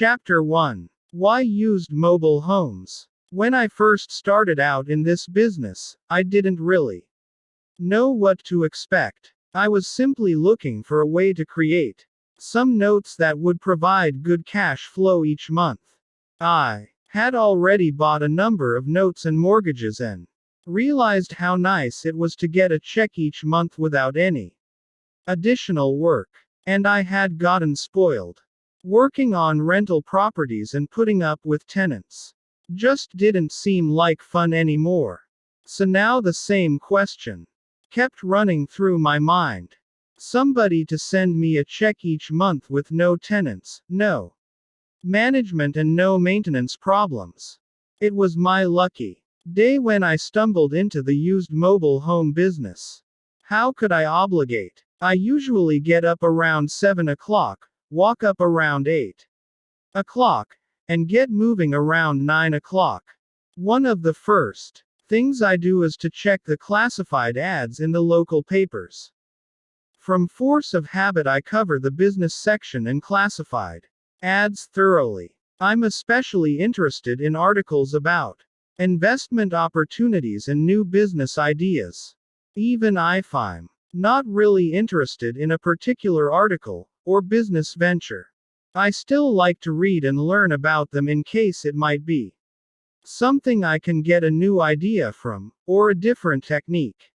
Chapter 1. Why used mobile homes? When I first started out in this business, I didn't really know what to expect. I was simply looking for a way to create some notes that would provide good cash flow each month. I had already bought a number of notes and mortgages and realized how nice it was to get a check each month without any additional work. And I had gotten spoiled. Working on rental properties and putting up with tenants just didn't seem like fun anymore. So now the same question kept running through my mind. Somebody to send me a check each month with no tenants, no management, and no maintenance problems. It was my lucky day when I stumbled into the used mobile home business. How could I obligate? I usually get up around 7 o'clock, walk up around 8 o'clock, and get moving around 9 o'clock. One of the first things I do is to check the classified ads in the local papers. From force of habit, I cover the business section and classified ads thoroughly. I'm especially interested in articles about investment opportunities and new business ideas. Even if I'm not really interested in a particular article or business venture, I still like to read and learn about them in case it might be something I can get a new idea from, or a different technique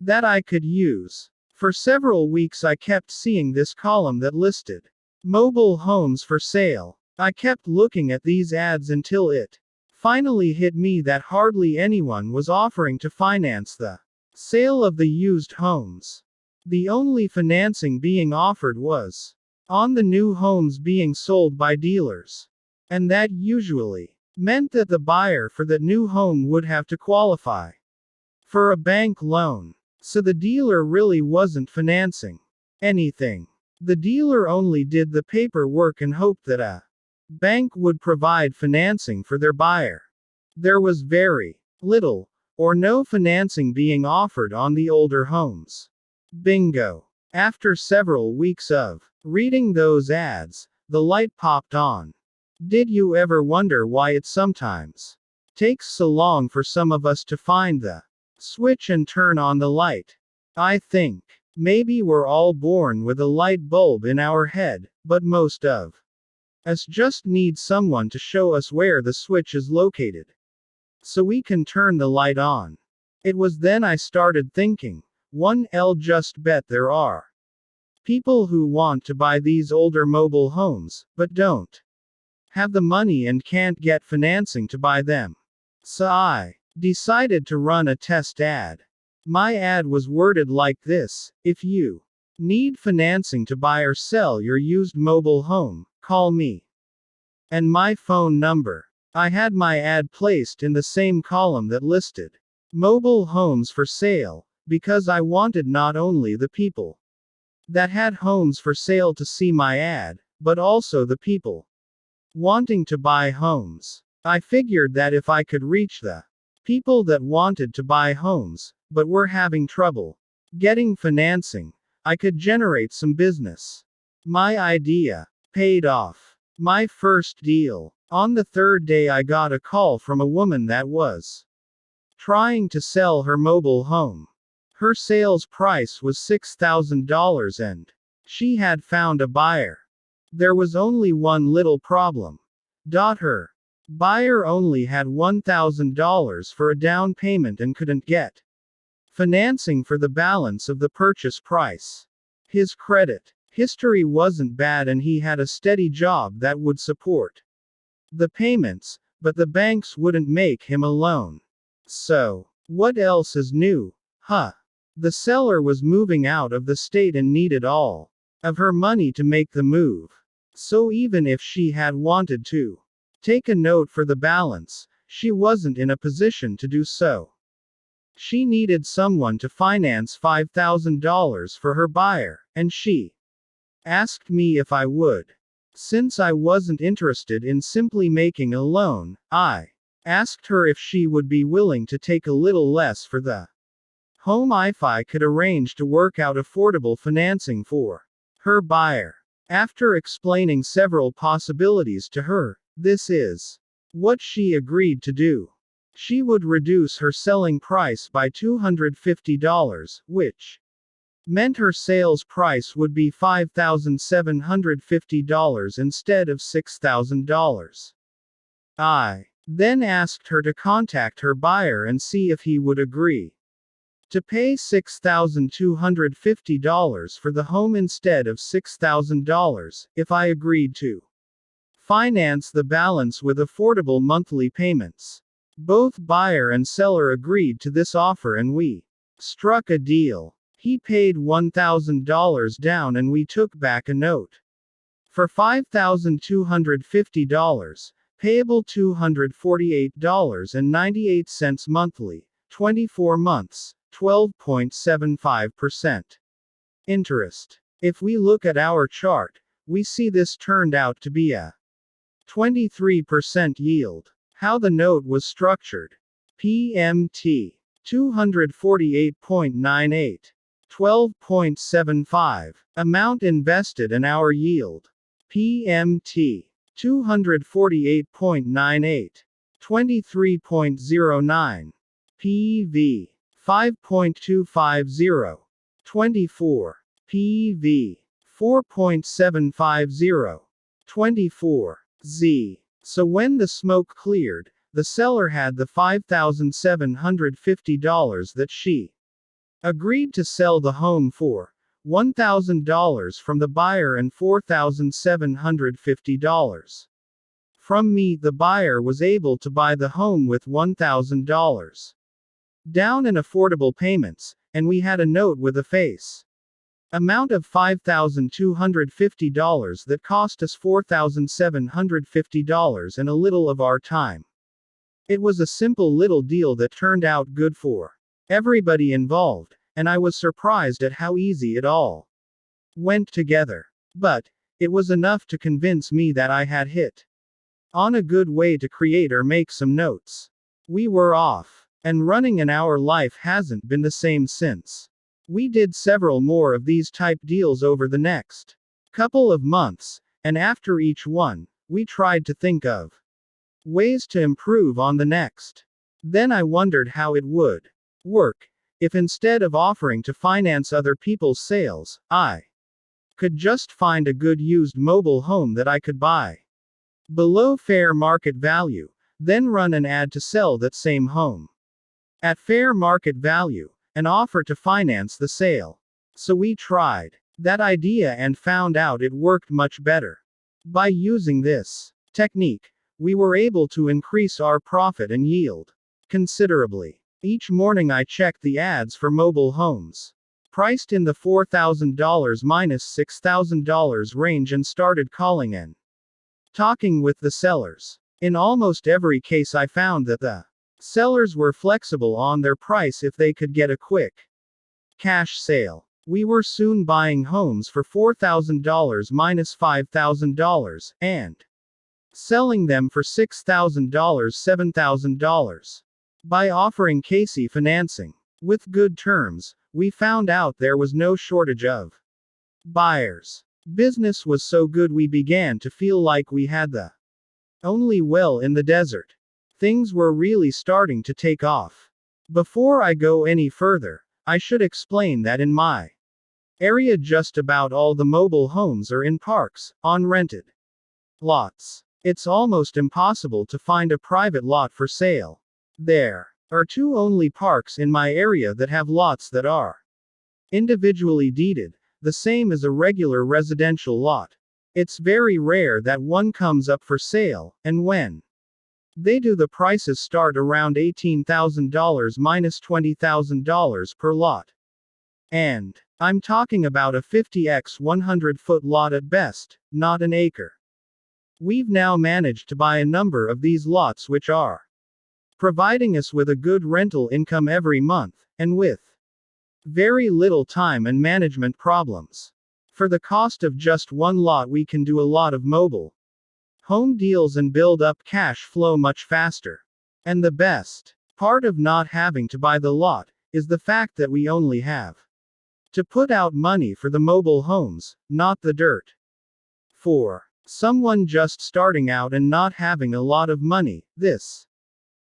that I could use. For several weeks I kept seeing this column that listed mobile homes for sale. I kept looking at these ads until it finally hit me that hardly anyone was offering to finance the sale of the used homes. The only financing being offered was on the new homes being sold by dealers. And that usually meant that the buyer for that new home would have to qualify for a bank loan. So the dealer really wasn't financing anything. The dealer only did the paperwork and hoped that a bank would provide financing for their buyer. There was very little or no financing being offered on the older homes. Bingo. After several weeks of reading those ads, the light popped on. Did you ever wonder why it sometimes takes so long for some of us to find the switch and turn on the light? I think maybe we're all born with a light bulb in our head, but most of us just need someone to show us where the switch is located so we can turn the light on. It was then I started thinking, 1L just bet there are people who want to buy these older mobile homes, but don't have the money and can't get financing to buy them. So I decided to run a test ad. My ad was worded like this: if you need financing to buy or sell your used mobile home, call me. And my phone number. I had my ad placed in the same column that listed mobile homes for sale, because I wanted not only the people that had homes for sale to see my ad, but also the people wanting to buy homes. I figured that if I could reach the people that wanted to buy homes, but were having trouble getting financing, I could generate some business. My idea paid off. My first deal. On the third day I got a call from a woman that was trying to sell her mobile home. Her sales price was $6,000 and she had found a buyer. There was only one little problem. Her buyer only had $1,000 for a down payment and couldn't get financing for the balance of the purchase price. His credit history wasn't bad and he had a steady job that would support the payments, but the banks wouldn't make him a loan. So, what else is new? The seller was moving out of the state and needed all of her money to make the move. So even if she had wanted to take a note for the balance, she wasn't in a position to do so. She needed someone to finance $5,000 for her buyer, and she asked me if I would. Since I wasn't interested in simply making a loan, I asked her if she would be willing to take a little less for the home if I could arrange to work out affordable financing for her buyer. After explaining several possibilities to her, this is what she agreed to do. She would reduce her selling price by $250, which meant her sales price would be $5,750 instead of $6,000. I then asked her to contact her buyer and see if he would agree to pay $6,250 for the home instead of $6,000, if I agreed to finance the balance with affordable monthly payments. Both buyer and seller agreed to this offer and we struck a deal. He paid $1,000 down and we took back a note for $5,250, payable $248.98 monthly, 24 months, 12.75% interest. If we look at our chart, we see this turned out to be a 23% yield. How the note was structured. PMT 248.98. 12.75. Amount invested and our yield. PMT 248.98. 23.09. PV 5.250. 24. PV 4.750. 24. Z. So when the smoke cleared, the seller had the $5,750 that she agreed to sell the home for, $1,000 from the buyer and $4,750 from me. The buyer was able to buy the home with $1,000 down in affordable payments, and we had a note with a face amount of $5,250 that cost us $4,750 and a little of our time. It was a simple little deal that turned out good for everybody involved, and I was surprised at how easy it all went together. But it was enough to convince me that I had hit on a good way to create or make some notes. We were off and running, and our life hasn't been the same since. We did several more of these type deals over the next couple of months, and after each one, we tried to think of ways to improve on the next. Then I wondered how it would work if instead of offering to finance other people's sales, I could just find a good used mobile home that I could buy below fair market value, then run an ad to sell that same home at fair market value, and offer to finance the sale. So we tried that idea and found out it worked much better. By using this technique, we were able to increase our profit and yield considerably. Each morning I checked the ads for mobile homes priced in the $4,000 minus $6,000 range and started calling and talking with the sellers. In almost every case I found that the sellers were flexible on their price if they could get a quick cash sale. We were soon buying homes for $4,000 minus $5,000, and selling them for $6,000, $7,000. By offering Casey financing with good terms, we found out there was no shortage of buyers. Business was so good we began to feel like we had the only well in the desert. Things were really starting to take off. Before I go any further, I should explain that in my area just about all the mobile homes are in parks, on rented lots. It's almost impossible to find a private lot for sale. There are two only parks in my area that have lots that are individually deeded, the same as a regular residential lot. It's very rare that one comes up for sale, and when they do, the prices start around $18,000 minus $20,000 per lot. And I'm talking about a 50x 100-foot lot at best, not an acre. We've now managed to buy a number of these lots which are providing us with a good rental income every month, and with very little time and management problems. For the cost of just one lot we can do a lot of mobile home deals and build up cash flow much faster. And the best part of not having to buy the lot is the fact that we only have to put out money for the mobile homes, not the dirt. For someone just starting out and not having a lot of money, this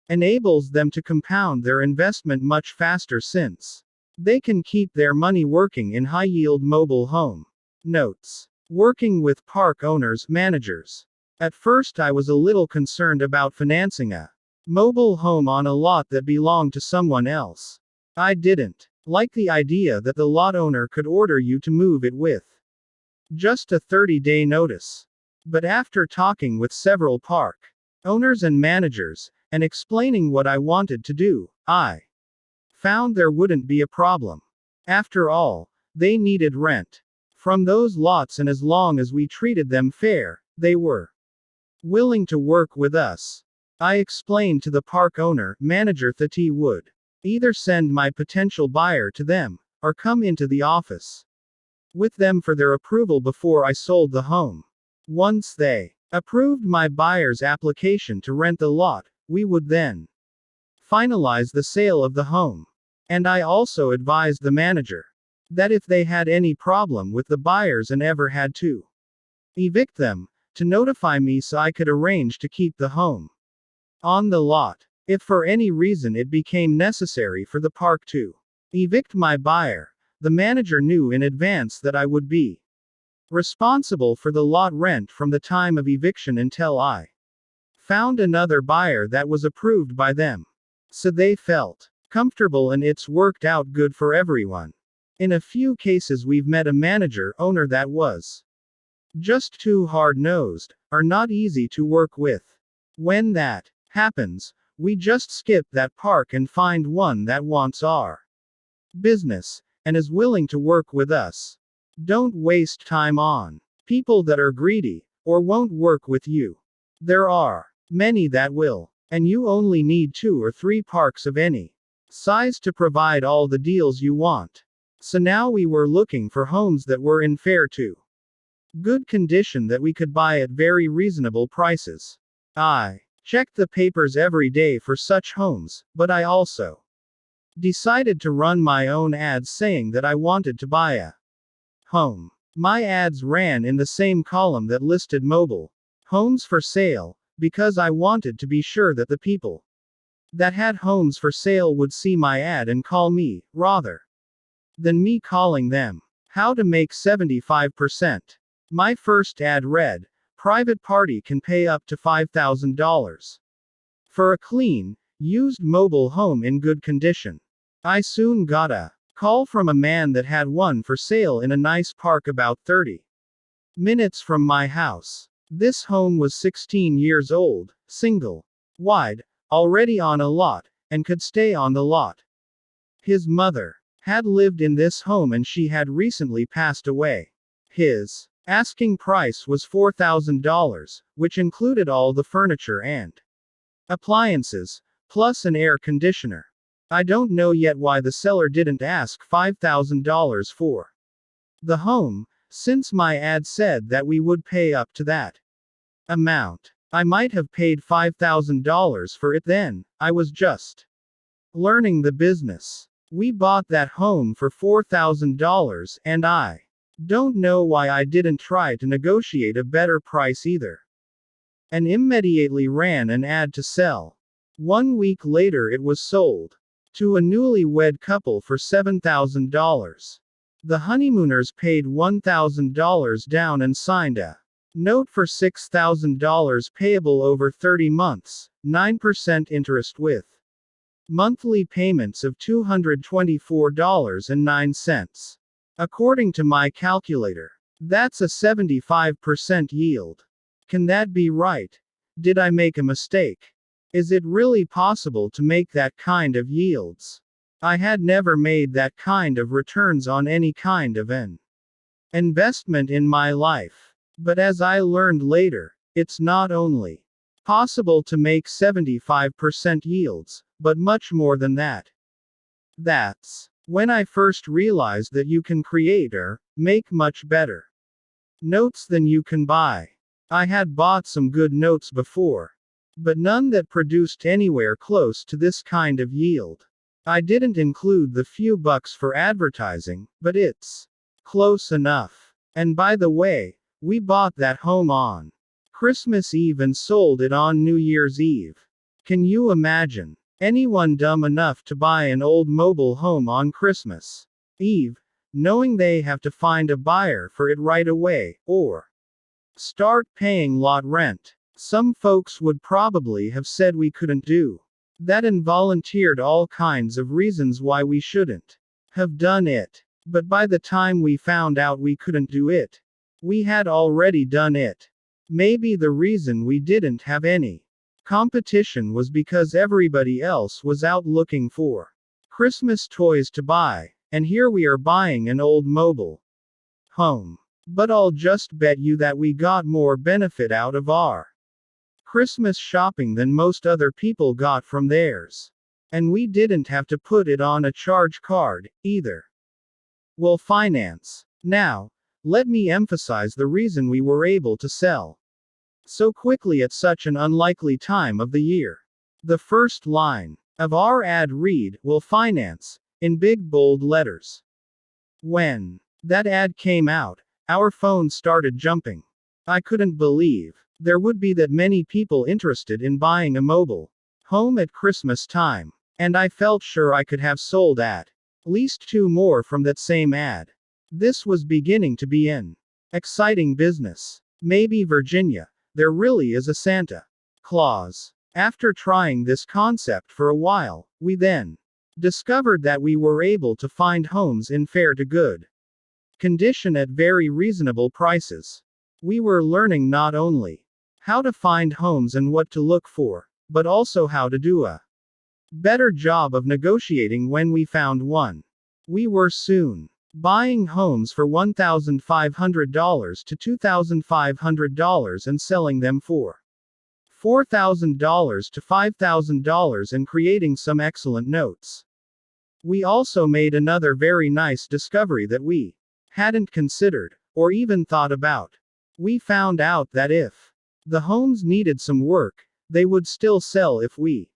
enables them to compound their investment much faster since they can keep their money working in high-yield mobile home. Notes. Working with park owners, managers. At first I was a little concerned about financing a mobile home on a lot that belonged to someone else. I didn't like the idea that the lot owner could order you to move it with just a 30-day notice. But after talking with several park owners and managers, and explaining what I wanted to do, I found there wouldn't be a problem. After all, they needed rent from those lots, and as long as we treated them fair, they were willing to work with us. I explained to the park owner, manager that he would either send my potential buyer to them, or come into the office with them for their approval before I sold the home. Once they approved my buyer's application to rent the lot, we would then finalize the sale of the home. And I also advised the manager that if they had any problem with the buyers and ever had to evict them, to notify me so I could arrange to keep the home on the lot. If for any reason it became necessary for the park to evict my buyer, the manager knew in advance that I would be responsible for the lot rent from the time of eviction until I found another buyer that was approved by them. So they felt comfortable, and it's worked out good for everyone. In a few cases we've met a manager owner that was just too hard-nosed, or not easy to work with. When that happens, we just skip that park and find one that wants our business, and is willing to work with us. Don't waste time on people that are greedy, or won't work with you. There are many that will, and you only need 2 or 3 parks of any size to provide all the deals you want. So now we were looking for homes that were in fair to good condition that we could buy at very reasonable prices. I checked the papers every day for such homes, but I also decided to run my own ads saying that I wanted to buy a home. My ads ran in the same column that listed mobile homes for sale, because I wanted to be sure that the people that had homes for sale would see my ad and call me, rather than me calling them. How to make 75%. My first ad read, private party can pay up to $5,000 for a clean, used mobile home in good condition. I soon got a call from a man that had one for sale in a nice park about 30 minutes from my house. This home was 16 years old, single, wide, already on a lot, and could stay on the lot. His mother had lived in this home and she had recently passed away. His asking price was $4,000, which included all the furniture and appliances, plus an air conditioner. I don't know yet why the seller didn't ask $5,000 for the home, since my ad said that we would pay up to that amount. I might have paid $5,000 for it then, I was just learning the business. We bought that home for $4,000, and I don't know why I didn't try to negotiate a better price either. And immediately ran an ad to sell. 1 week later it was sold to a newlywed couple for $7,000. The honeymooners paid $1,000 down and signed a note for $6,000 payable over 30 months, 9% interest with monthly payments of $224.09. According to my calculator, that's a 75% yield. Can that be right? Did I make a mistake? Is it really possible to make that kind of yields? I had never made that kind of returns on any kind of an investment in my life. But as I learned later, it's not only possible to make 75% yields, but much more than that. That's when I first realized that you can create or make much better notes than you can buy. I had bought some good notes before, but none that produced anywhere close to this kind of yield. I didn't include the few bucks for advertising, but it's close enough. And by the way, We bought that home on Christmas Eve and sold it on New Year's Eve. Can you imagine anyone dumb enough to buy an old mobile home on Christmas Eve, knowing they have to find a buyer for it right away, or start paying lot rent? Some folks would probably have said we couldn't do that and volunteered all kinds of reasons why we shouldn't have done it. But by the time we found out we couldn't do it, we had already done it. Maybe the reason we didn't have any competition was because everybody else was out looking for Christmas toys to buy, and here we are buying an old mobile home. But I'll just bet you that we got more benefit out of our Christmas shopping than most other people got from theirs. And we didn't have to put it on a charge card, either. Well, finance. Now, let me emphasize the reason we were able to sell so quickly at such an unlikely time of the year. The first line of our ad read, "Will finance," in big bold letters. When that ad came out, our phone started jumping. I couldn't believe there would be that many people interested in buying a mobile home at Christmas time. And I felt sure I could have sold at least 2 more from that same ad. This was beginning to be an exciting business. Maybe Virginia, there really is a Santa Claus. After trying this concept for a while, we then discovered that we were able to find homes in fair to good condition at very reasonable prices. We were learning not only how to find homes and what to look for, but also how to do a better job of negotiating when we found one. We were soon buying homes for $1,500 to $2,500 and selling them for $4,000 to $5,000 and creating some excellent notes. We also made another very nice discovery that we hadn't considered, or even thought about. We found out that if the homes needed some work, they would still sell if we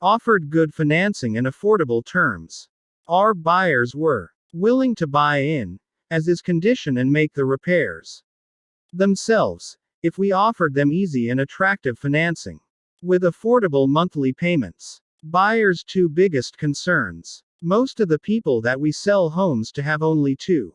offered good financing and affordable terms. Our buyers were willing to buy in, as is condition, and make the repairs themselves, if we offered them easy and attractive financing with affordable monthly payments. Buyers' 2 biggest concerns. Most of the people that we sell homes to have only 2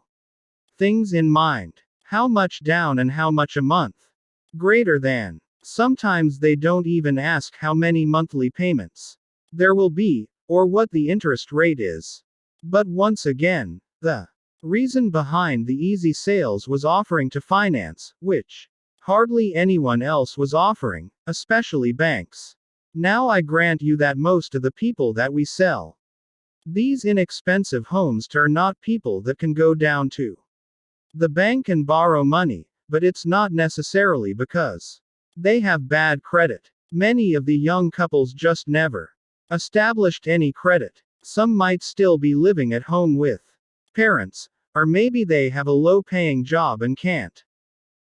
things in mind: how much down and how much a month. Greater than. Sometimes they don't even ask how many monthly payments there will be, or what the interest rate is. But once again, the reason behind the easy sales was offering to finance, which hardly anyone else was offering, especially banks. Now I grant you that most of the people that we sell these inexpensive homes to are not people that can go down to the bank and borrow money, but it's not necessarily because they have bad credit. Many of the young couples just never established any credit. Some might still be living at home with parents, or maybe they have a low-paying job and can't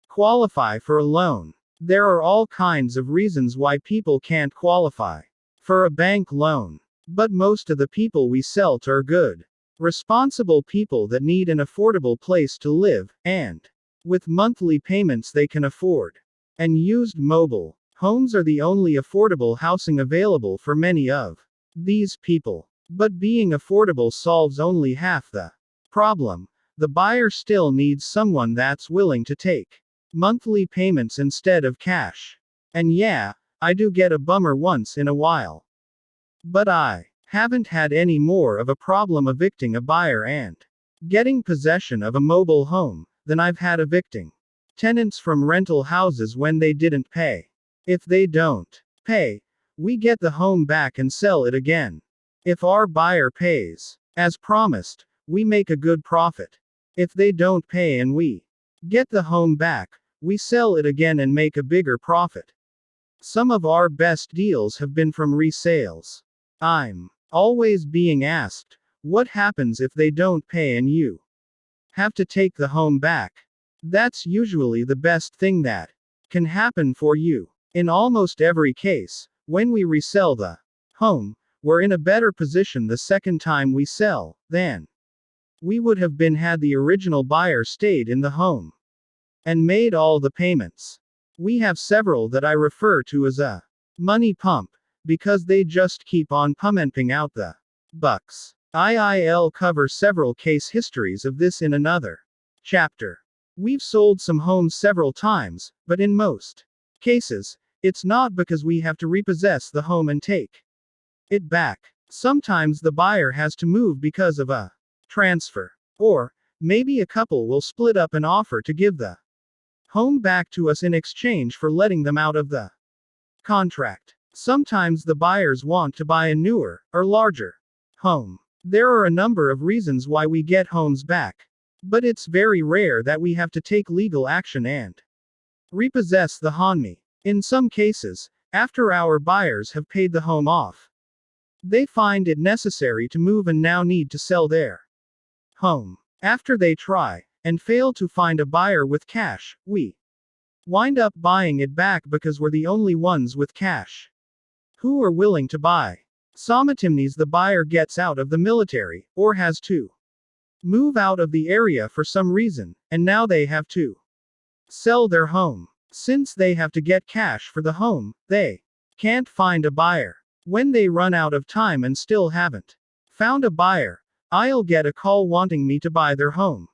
qualify for a loan. There are all kinds of reasons why people can't qualify for a bank loan. But most of the people we sell to are good, responsible people that need an affordable place to live, and with monthly payments they can afford. And used mobile homes are the only affordable housing available for many of these people. But being affordable solves only half the problem. The buyer still needs someone that's willing to take monthly payments instead of cash. And yeah, I do get a bummer once in a while. But I haven't had any more of a problem evicting a buyer and getting possession of a mobile home than I've had evicting tenants from rental houses when they didn't pay. If they don't pay, we get the home back and sell it again. If our buyer pays, as promised, we make a good profit. If they don't pay and we get the home back, we sell it again and make a bigger profit. Some of our best deals have been from resales. I'm always being asked, what happens if they don't pay and you have to take the home back? That's usually the best thing that can happen for you. In almost every case, when we resell the home, we're in a better position the second time we sell than we would have been had the original buyer stayed in the home. and made all the payments. We have several that I refer to as a money pump, because they just keep on pumping out the bucks. I'll cover several case histories of this in another chapter. We've sold some homes several times, but in most cases, it's not because we have to repossess the home and take it back. Sometimes the buyer has to move because of a transfer. Or, maybe a couple will split up and offer to give the home back to us in exchange for letting them out of the contract. Sometimes the buyers want to buy a newer, or larger home. There are a number of reasons why we get homes back. But it's very rare that we have to take legal action and repossess the home. In some cases, after our buyers have paid the home off, they find it necessary to move and now need to sell their home. After they try and fail to find a buyer with cash, we wind up buying it back because we're the only ones with cash who are willing to buy. Sometimes the buyer gets out of the military, or has to move out of the area for some reason, and now they have to sell their home. Since they have to get cash for the home, they can't find a buyer. When they run out of time and still haven't found a buyer, I'll get a call wanting me to buy their home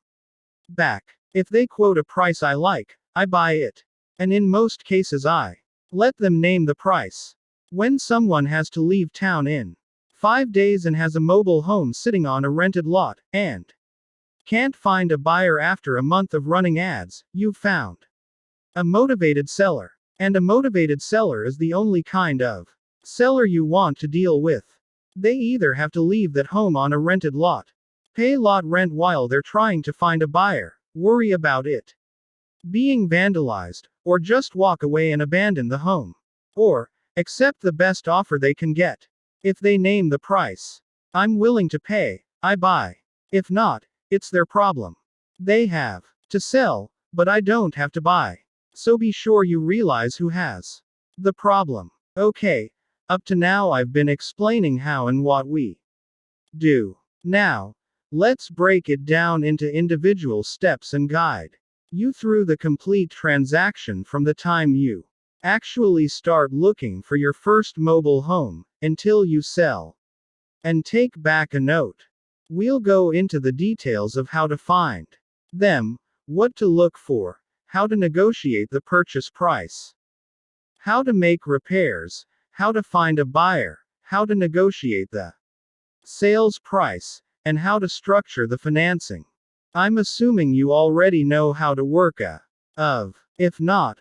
back. If they quote a price I like, I buy it. And in most cases I let them name the price. When someone has to leave town in 5 days and has a mobile home sitting on a rented lot, and can't find a buyer after a month of running ads, you've found a motivated seller. And a motivated seller is the only kind of seller you want to deal with. They either have to leave that home on a rented lot, pay lot rent while they're trying to find a buyer, worry about it being vandalized, or just walk away and abandon the home. Or, accept the best offer they can get. If they name the price I'm willing to pay, I buy. If not, it's their problem. They have to sell, but I don't have to buy. So be sure you realize who has the problem. Okay, up to now I've been explaining how and what we do. Now, let's break it down into individual steps and guide you through the complete transaction from the time you actually start looking for your first mobile home, until you sell and take back a note. We'll go into the details of how to find them, what to look for, how to negotiate the purchase price, how to make repairs, how to find a buyer, how to negotiate the sales price, and how to structure the financing. I'm assuming you already know how to work if not,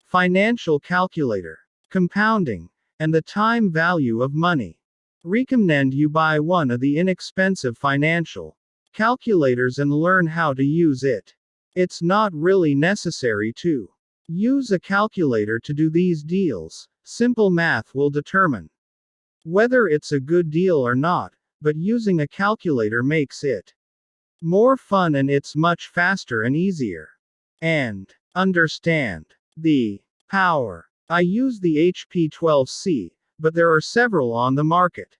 financial calculator, compounding, and the time value of money. Recommend you buy one of the inexpensive financial calculators and learn how to use it. It's not really necessary to use a calculator to do these deals. Simple math will determine whether it's a good deal or not, but using a calculator makes it more fun and it's much faster and easier. And understand the power. I use the HP 12C, but there are several on the market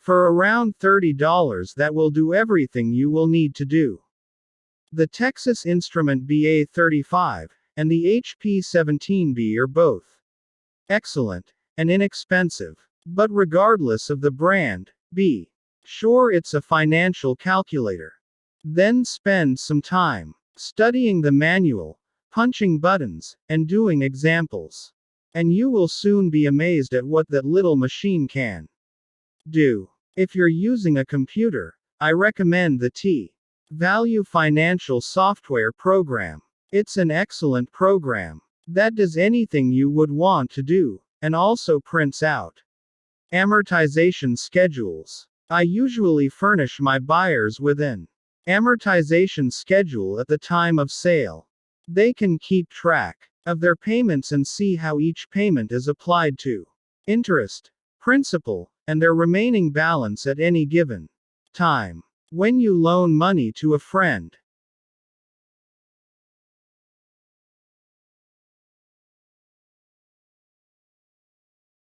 for around $30 that will do everything you will need to do. The Texas Instrument BA35 and the HP 17B are both excellent and inexpensive. But regardless of the brand, be sure it's a financial calculator. Then spend some time studying the manual, punching buttons, and doing examples. And you will soon be amazed at what that little machine can do. If you're using a computer, I recommend the T-Value Financial Software program. It's an excellent program that does anything you would want to do, and also prints out amortization schedules. I usually furnish my buyers with an amortization schedule at the time of sale. They can keep track of their payments and see how each payment is applied to interest, principal, and their remaining balance at any given time. When you loan money to a friend,